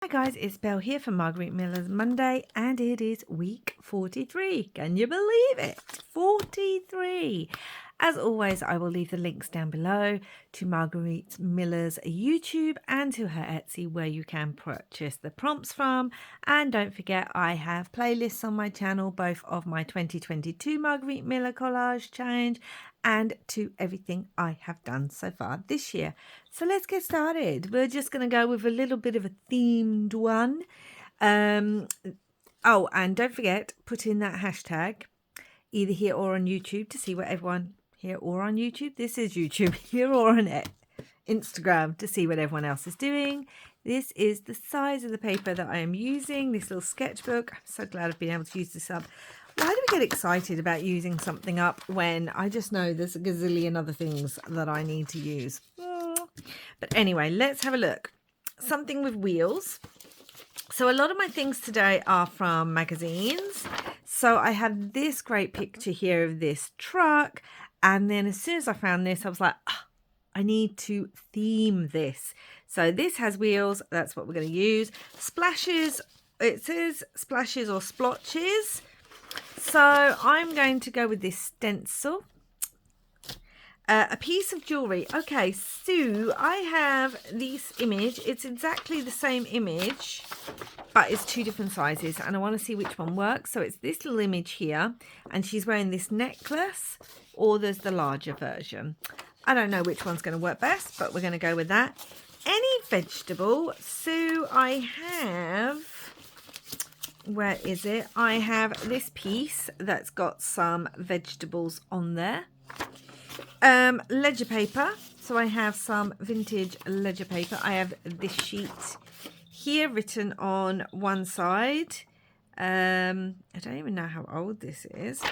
Hi guys, it's Belle here from Margarete Miller's Monday, and it is week 43. Can you believe it? 43. As always, I will leave the links down below to Margarete Miller's YouTube and to her Etsy, where you can purchase the prompts from. And don't forget, I have playlists on my channel, both of my 2022 Margarete Miller collage challenge and to everything I have done so far this year. So let's get started. We're just going to go with a little bit of a themed one. Oh, and don't forget, put in that hashtag either here or on YouTube to see what everyone here or on YouTube. This is YouTube, here or on Instagram to see what everyone else is doing. This is the size of the paper that I am using, this little sketchbook. I'm so glad I've been able to use this up. Why do we get excited about using something up when I just know there's a gazillion other things that I need to use? But anyway, let's have a look. Something with wheels. So a lot of my things today are from magazines. So I have this great picture here of this truck. And then as soon as I found this, I was like, oh, I need to theme this. So this has wheels. That's what we're going to use. Splashes. It says splashes or splotches. So I'm going to go with this stencil. A piece of jewelry. Okay, so I have this image. It's exactly the same image, but it's two different sizes, and I want to see which one works. So it's this little image here, and she's wearing this necklace, or there's the larger version. I don't know which one's going to work best, but we're going to go with that. Any vegetable. So I have, where is it? I have this piece that's got some vegetables on there. Ledger paper. So I have some vintage ledger paper. I have this sheet here written on one side. I don't even know how old this is.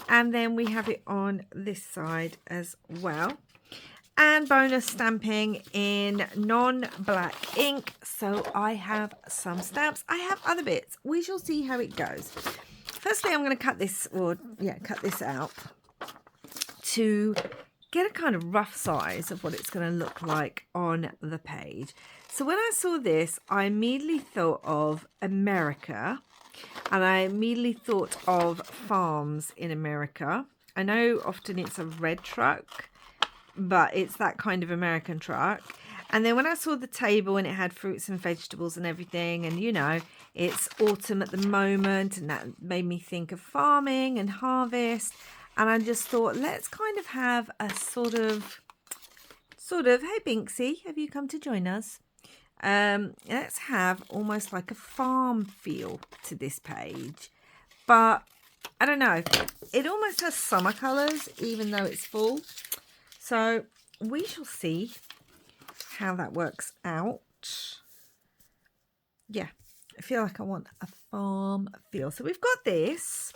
And then we have it on this side as well. And bonus stamping in non-black ink. So I have some stamps. I have other bits. We shall see how it goes. Firstly, I'm going to cut this out to get a kind of rough size of what it's going to look like on the page. So when I saw this, I immediately thought of America, and I immediately thought of farms in America. I know often it's a red truck, but it's that kind of American truck. And then when I saw the table and it had fruits and vegetables and everything, and you know, it's autumn at the moment, and that made me think of farming and harvest. And I just thought, let's kind of have a sort of, hey Binksy, have you come to join us? Let's have almost like a farm feel to this page. But I don't know, it almost has summer colours, even though it's fall. So we shall see how that works out. Yeah, I feel like I want a farm feel. So we've got this.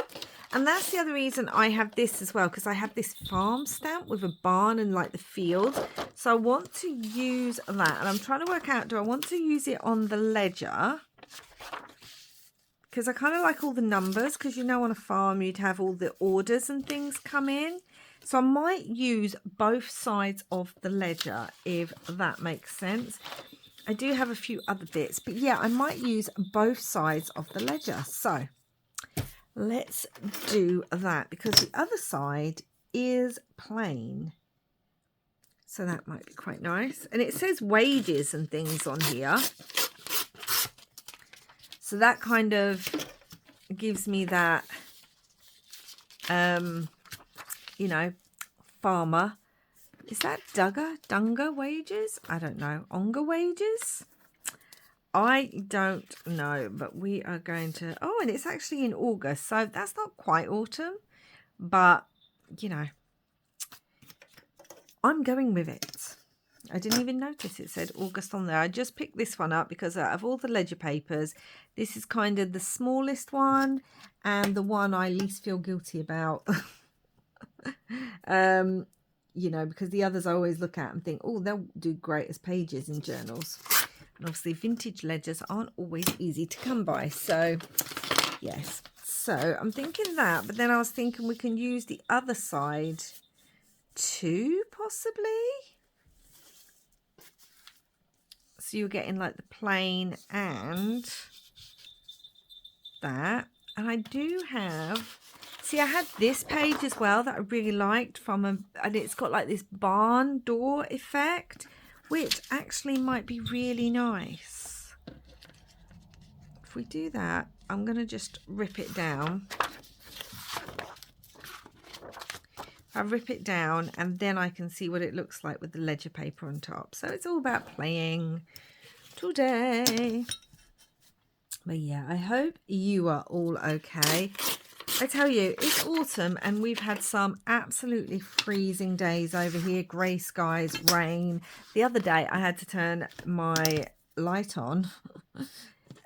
And that's the other reason I have this as well, because I have this farm stamp with a barn and like the field. So I want to use that. And I'm trying to work out, do I want to use it on the ledger? Because I kind of like all the numbers, because you know on a farm you'd have all the orders and things come in. So I might use both sides of the ledger, if that makes sense. I do have a few other bits, but yeah, I might use both sides of the ledger. So let's do that, because the other side is plain. So that might be quite nice. And it says wages and things on here. So that kind of gives me that, you know, farmer. Is that Dunga wages? I don't know. Onga wages? I don't know, but we are going to... Oh, and it's actually in August, so that's not quite autumn. But, you know, I'm going with it. I didn't even notice it said August on there. I just picked this one up because out of all the ledger papers, this is kind of the smallest one and the one I least feel guilty about. You know, because the others I always look at and think, oh, they'll do great as pages in journals. And obviously vintage ledgers aren't always easy to come by. So, yes. So I'm thinking that. But then I was thinking we can use the other side too, possibly. So you're getting like the plain and that. And I do have, see, I had this page as well that I really liked and it's got like this barn door effect, which actually might be really nice. If we do that, I'm going to just rip it down. I rip it down and then I can see what it looks like with the ledger paper on top. So it's all about playing today. But yeah, I hope you are all okay. I tell you, it's autumn and we've had some absolutely freezing days over here. Grey skies, rain. The other day I had to turn my light on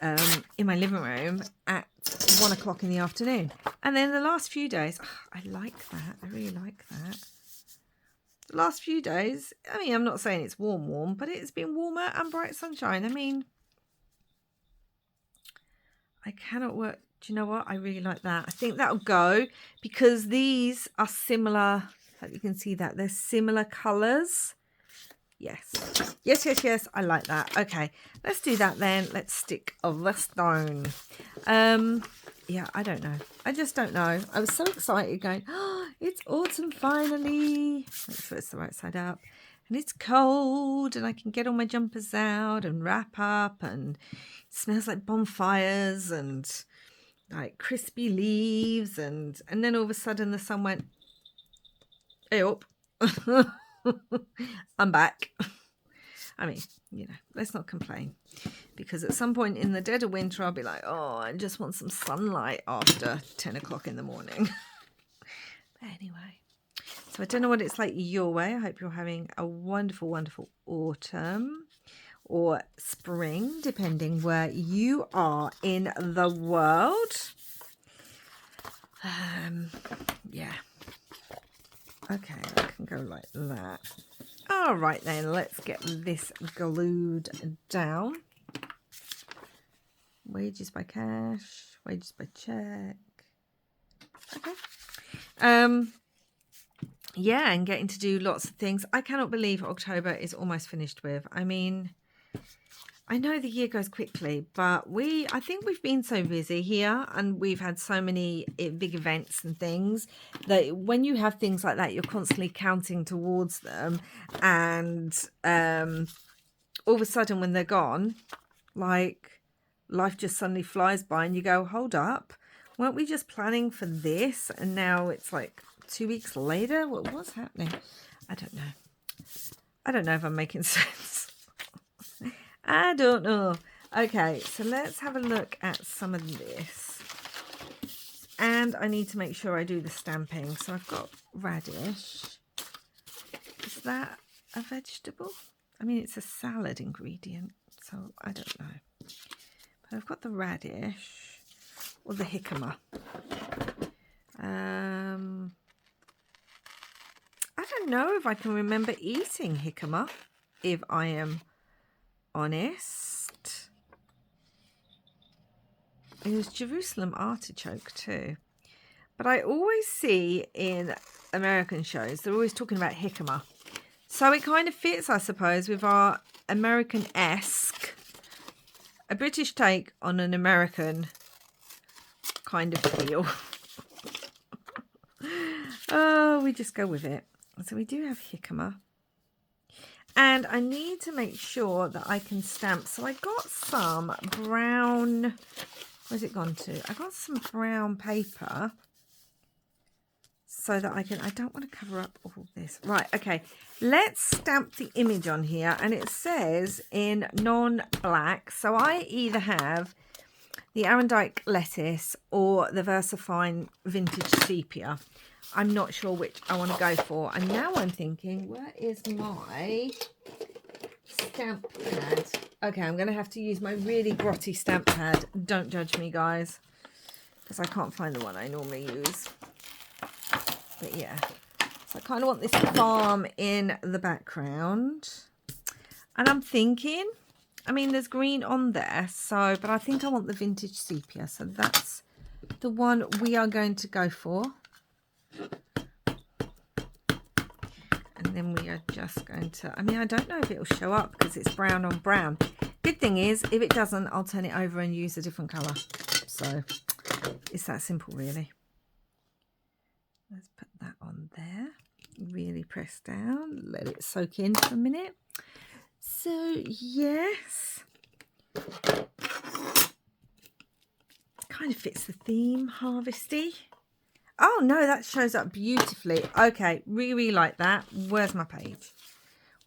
in my living room at 1 o'clock in the afternoon. And then the last few days, I like that. I really like that. The last few days, I mean, I'm not saying it's warm, but it's been warmer and bright sunshine. I mean, I cannot work. Do you know what? I really like that. I think that'll go because these are similar. Like you can see that they're similar colours. Yes. Yes, yes, yes. I like that. Okay, let's do that then. Let's stick the stone. Yeah, I don't know. I just don't know. I was so excited going, oh, it's autumn finally. Make sure it's the right side up. And it's cold and I can get all my jumpers out and wrap up and it smells like bonfires and like crispy leaves and then all of a sudden the sun went, hey up. I'm back. I mean, you know, let's not complain because at some point in the dead of winter I'll be like, oh, I just want some sunlight after 10 o'clock in the morning. But anyway, so I don't know what it's like your way. I hope you're having a wonderful, wonderful autumn or spring, depending where you are in the world. Yeah. Okay, I can go like that. All right then, let's get this glued down. Wages by cash, wages by check. Okay. Yeah, and getting to do lots of things. I cannot believe October is almost finished with. I mean, I know the year goes quickly, but I think we've been so busy here and we've had so many big events and things that when you have things like that, you're constantly counting towards them. And all of a sudden when they're gone, like life just suddenly flies by and you go, hold up, weren't we just planning for this? And now it's like 2 weeks later. What's happening? I don't know. I don't know if I'm making sense. I don't know. Okay, so let's have a look at some of this. And I need to make sure I do the stamping. So I've got radish. Is that a vegetable? I mean, it's a salad ingredient, so I don't know. But I've got the radish or the jicama. I don't know if I can remember eating jicama, if I am honest. It was Jerusalem artichoke too. But I always see in American shows, they're always talking about jicama. So it kind of fits, I suppose, with our American-esque, a British take on an American kind of feel. Oh, we just go with it. So we do have jicama. And I need to make sure that I can stamp. So I got some brown, where's it gone to? I got some brown paper so that I don't want to cover up all this. Right, okay. Let's stamp the image on here. And it says in non-black. So I either have the Arendijk lettuce or the VersaFine vintage sepia. I'm not sure which I want to go for. And now I'm thinking, where is my stamp pad? Okay, I'm going to have to use my really grotty stamp pad. Don't judge me, guys, because I can't find the one I normally use. But yeah, so I kind of want this farm in the background. And I'm thinking, I mean, there's green on there, so, but I think I want the vintage sepia. So that's the one we are going to go for. And then we are just going to, I mean, I don't know if it'll show up because it's brown on brown. Good thing is, if it doesn't, I'll turn it over and use a different colour. So it's that simple, really. Let's put that on there. Really press down, let it soak in for a minute. So yes, kind of fits the theme, harvesty. Oh no, that shows up beautifully. Okay, really like that. Where's my page?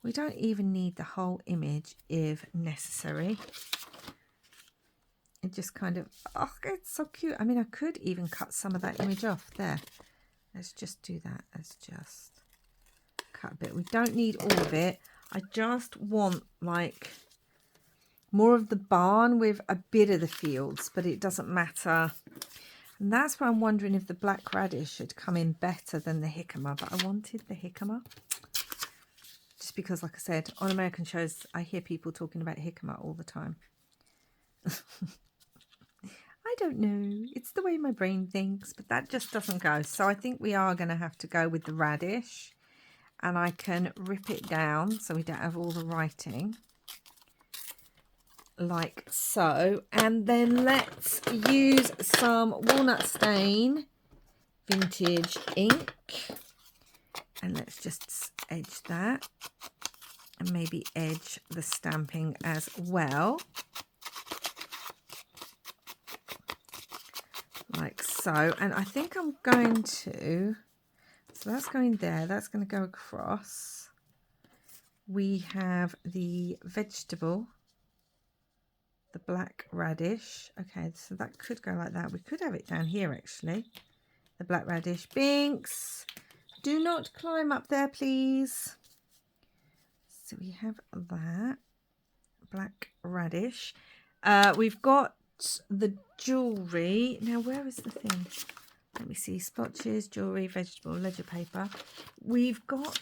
We don't even need the whole image if necessary. It just kind of, oh, it's so cute. I mean, I could even cut some of that image off there. Let's just do that. Let's just cut a bit. We don't need all of it. I just want like more of the barn with a bit of the fields, but it doesn't matter. And that's where I'm wondering if the black radish should come in better than the jicama, but I wanted the jicama. Just because, like I said, on American shows, I hear people talking about jicama all the time. I don't know. It's the way my brain thinks, but that just doesn't go. So I think we are going to have to go with the radish. And I can rip it down so we don't have all the writing. Like so. And then let's use some walnut stain vintage ink. And let's just edge that. And maybe edge the stamping as well. Like so. And I think I'm going to... So that's going there. That's going to go across. We have the vegetable. The black radish. Okay, so that could go like that. We could have it down here, actually. The black radish. Binks! Do not climb up there, please. So we have that. Black radish. We've got the jewellery. Now, where is the thing? Let me see. Splotches, jewellery, vegetable, ledger paper. We've got...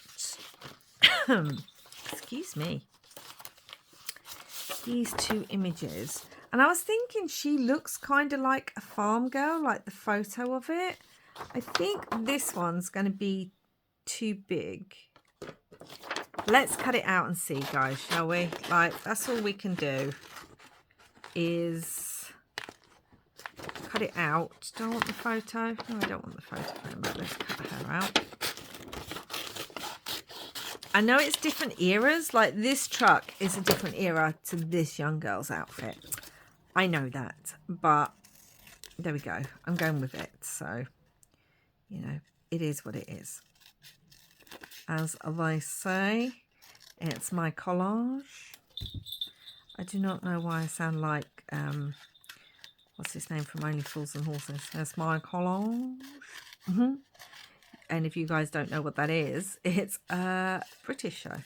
excuse me. These two images. And I was thinking she looks kind of like a farm girl, like the photo of it. I think this one's going to be too big. Let's cut it out and see, guys, shall we? Like, that's all we can do is cut it out. Do I want the photo? No, I don't want the photo, but let's cut her out. I know it's different eras. Like, this truck is a different era to this young girl's outfit. I know that, but there we go. I'm going with it. So, you know, it is what it is. As they say, it's my collage. I do not know why I sound like, what's his name from Only Fools and Horses? It's my collage. And if you guys don't know what that is, it's a British show.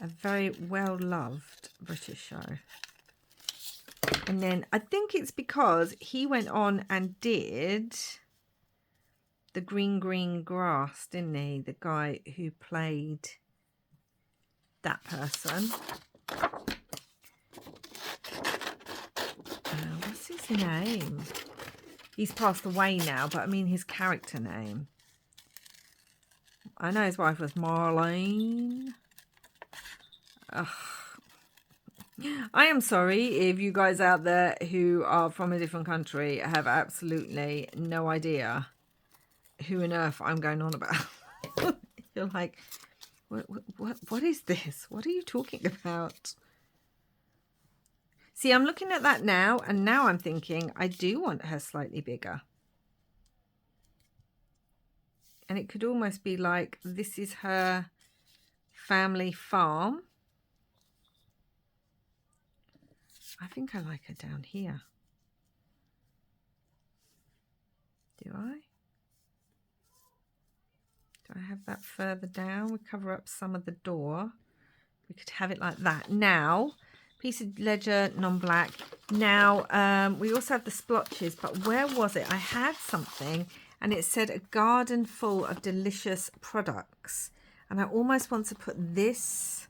A very well-loved British show. And then I think it's because he went on and did the Green Grass, didn't he? The guy who played that person. What's his name? He's passed away now, but I mean his character name. I know his wife was Marlene. Ugh. I am sorry if you guys out there who are from a different country have absolutely no idea who on earth I'm going on about. You're like, what is this? What are you talking about? See, I'm looking at that now, and now I'm thinking I do want her slightly bigger. And it could almost be like this is her family farm. I think I like her down here. Do I? Do I have that further down? We cover up some of the door. We could have it like that. Now, piece of ledger, non-black. Now, we also have the splotches, but where was it? I had something and it said a garden full of delicious products. And I almost want to put this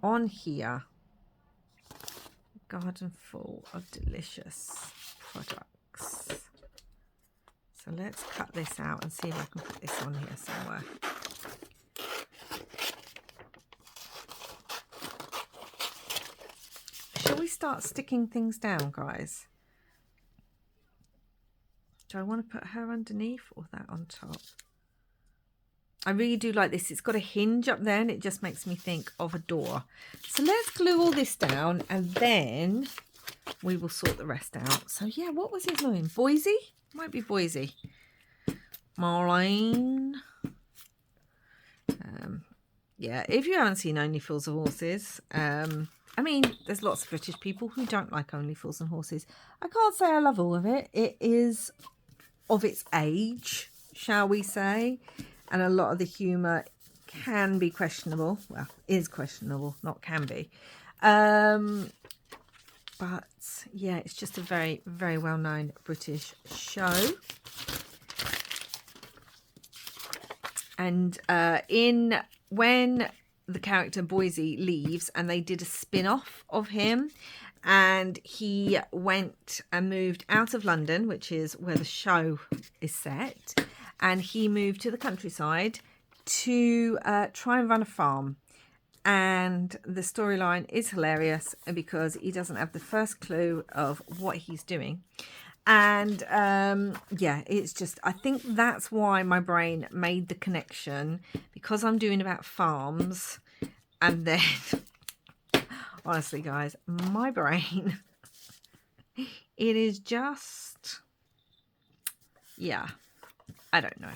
on here. Garden full of delicious products. So let's cut this out and see if I can put this on here somewhere. start sticking things down, guys. Do I want to put her underneath or that on top? I really do like this. It's got a hinge up there and it just makes me think of a door. So let's glue all this down and then we will sort the rest out. So yeah, what was his name? Boise? Might be Boise. Marlene. Yeah, if you haven't seen Only Fools and Horses, I mean, there's lots of British people who don't like Only Fools and Horses. I can't say I love all of it. It is of its age, shall we say. And a lot of the humour can be questionable. Well, is questionable, not can be. But yeah, it's just a very, very well-known British show. And when the character Boise leaves and they did a spin-off of him and he went and moved out of London, which is where the show is set, and he moved to the countryside to try and run a farm. And the storyline is hilarious because he doesn't have the first clue of what he's doing. And yeah, it's just, I think that's why my brain made the connection, because I'm doing about farms. And then, honestly, guys, my brain, it is just, yeah, I don't know.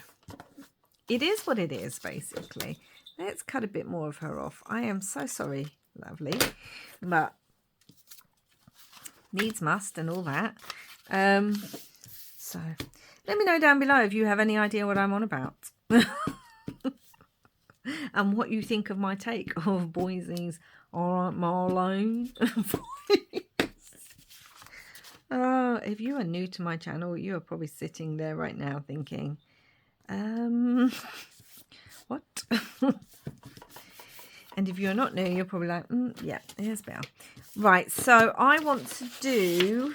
It is what it is, basically. Let's cut a bit more of her off. I am so sorry, lovely, but needs must and all that. So let me know down below if you have any idea what I'm on about. And what you think of my take of Boise's Alright Marlene. Oh, if you are new to my channel, you are probably sitting there right now thinking, what? And if you're not new, you're probably like, yeah, here's Belle. Right, so I want to do,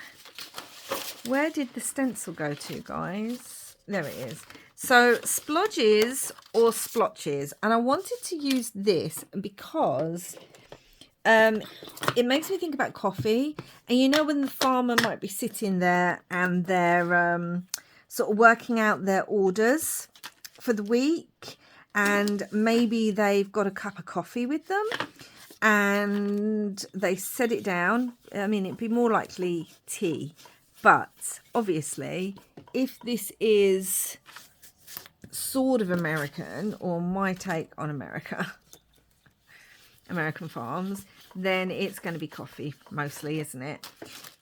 where did the stencil go to, guys? There it is. So splodges or splotches, and I wanted to use this because it makes me think about coffee. And you know when the farmer might be sitting there and they're sort of working out their orders for the week, and maybe they've got a cup of coffee with them and they set it down. I mean, it'd be more likely tea, but obviously if this is sort of American, or my take on American farms, then it's going to be coffee mostly, isn't it?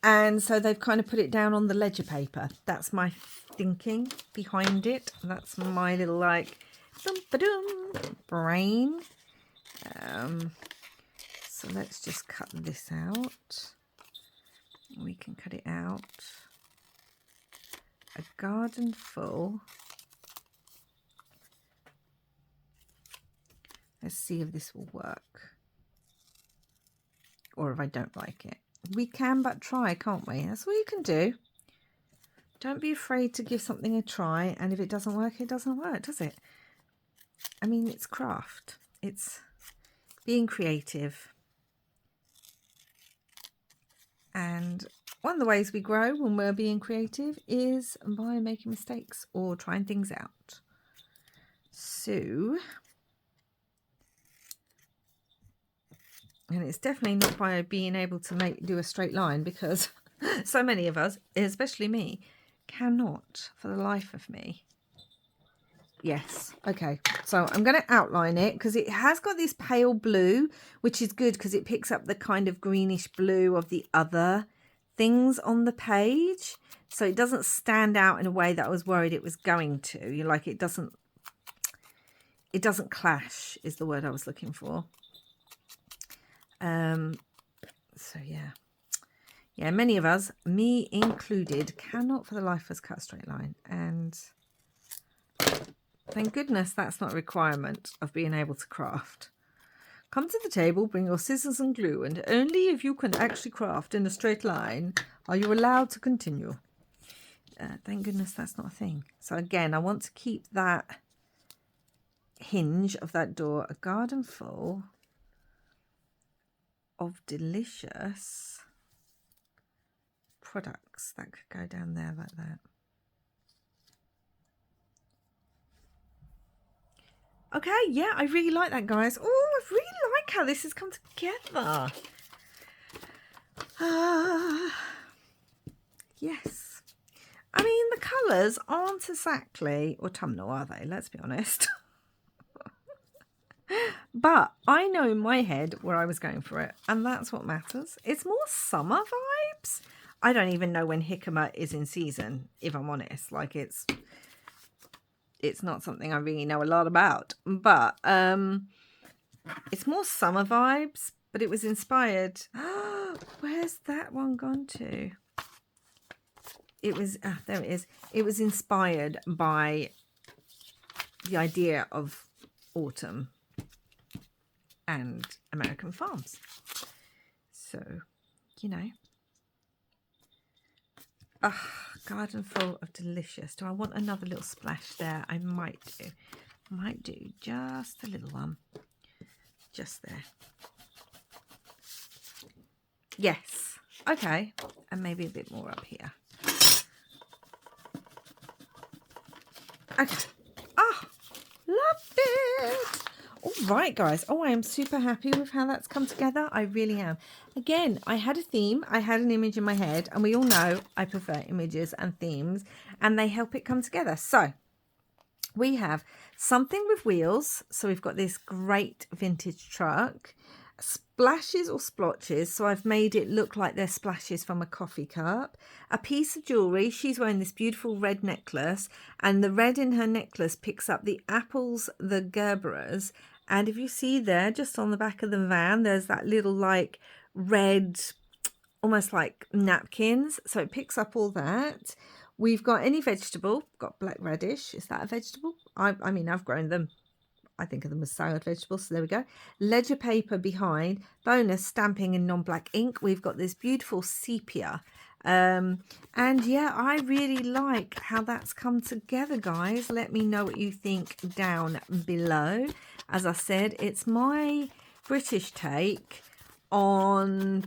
And so they've kind of put it down on the ledger paper. That's my thinking behind it. That's my little like brain. So let's just cut this out. We can cut it out. A garden full. Let's see if this will work, or if I don't like it. We can but try, can't we? That's all you can do. Don't be afraid to give something a try, and if it doesn't work, it doesn't work, does it? I mean, it's craft. It's being creative. And one of the ways we grow when we're being creative is by making mistakes or trying things out. So, and it's definitely not by being able to do a straight line, because so many of us, especially me, cannot for the life of me. Yes, okay, so I'm going to outline it because it has got this pale blue, which is good because it picks up the kind of greenish blue of the other things on the page, so it doesn't stand out in a way that I was worried it was going to. You like, it doesn't clash is the word I was looking for. So yeah, many of us, me included, cannot for the life of us cut a straight line, and thank goodness that's not a requirement of being able to craft. Come to the table, bring your scissors and glue, and only if you can actually craft in a straight line are you allowed to continue. Thank goodness that's not a thing. So again, I want to keep that hinge of that door, a garden full of delicious products that could go down there like that. Okay, yeah, I really like that, guys. Oh, I really like how this has come together. Yes. I mean, the colours aren't exactly autumnal, are they? Let's be honest. But I know in my head where I was going for it, and that's what matters. It's more summer vibes. I don't even know when jicama is in season, if I'm honest. Like, it's not something I really know a lot about. But it's more summer vibes, but it was inspired. Where's that one gone to? It was, there it is. It was inspired by the idea of autumn and American farms. So, you know. Garden full of delicious. Do I want another little splash there? I might do. Might do just a little one. Just there. Yes. Okay. And maybe a bit more up here. Okay. Oh, love it. All right, guys. Oh, I am super happy with how that's come together. I really am. Again, I had a theme. I had an image in my head. And we all know I prefer images and themes. And they help it come together. So, we have something with wheels. So, we've got this great vintage truck. Splashes or splotches. So, I've made it look like they're splashes from a coffee cup. A piece of jewellery. She's wearing this beautiful red necklace. And the red in her necklace picks up the apples, the Gerberas. And if you see there, just on the back of the van, there's that little like red, almost like napkins. So it picks up all that. We've got any vegetable. Got black radish. Is that a vegetable? I mean, I've grown them. I think of them as salad vegetables. So there we go. Ledger paper behind. Bonus stamping in non-black ink. We've got this beautiful sepia. And yeah, I really like how that's come together, guys. Let me know what you think down below. As I said, it's my British take on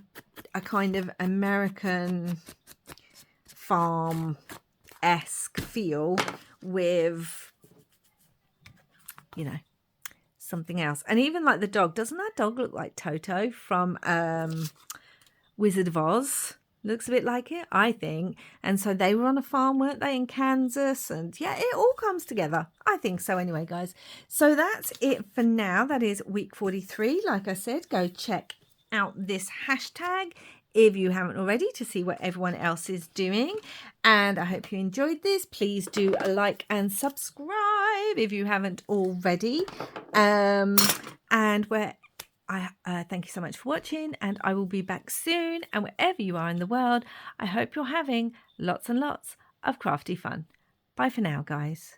a kind of American farm-esque feel with, you know, something else. And even like the dog, doesn't that dog look like Toto from Wizard of Oz? Looks a bit like it, I think. And so they were on a farm, weren't they, in Kansas? And yeah, it all comes together. I think so anyway, guys. So that's it for now. That is week 43. Like I said, go check out this hashtag if you haven't already to see what everyone else is doing. And I hope you enjoyed this. Please do like and subscribe if you haven't already. And where I thank you so much for watching, and I will be back soon. And wherever you are in the world, I hope you're having lots and lots of crafty fun. Bye for now, guys.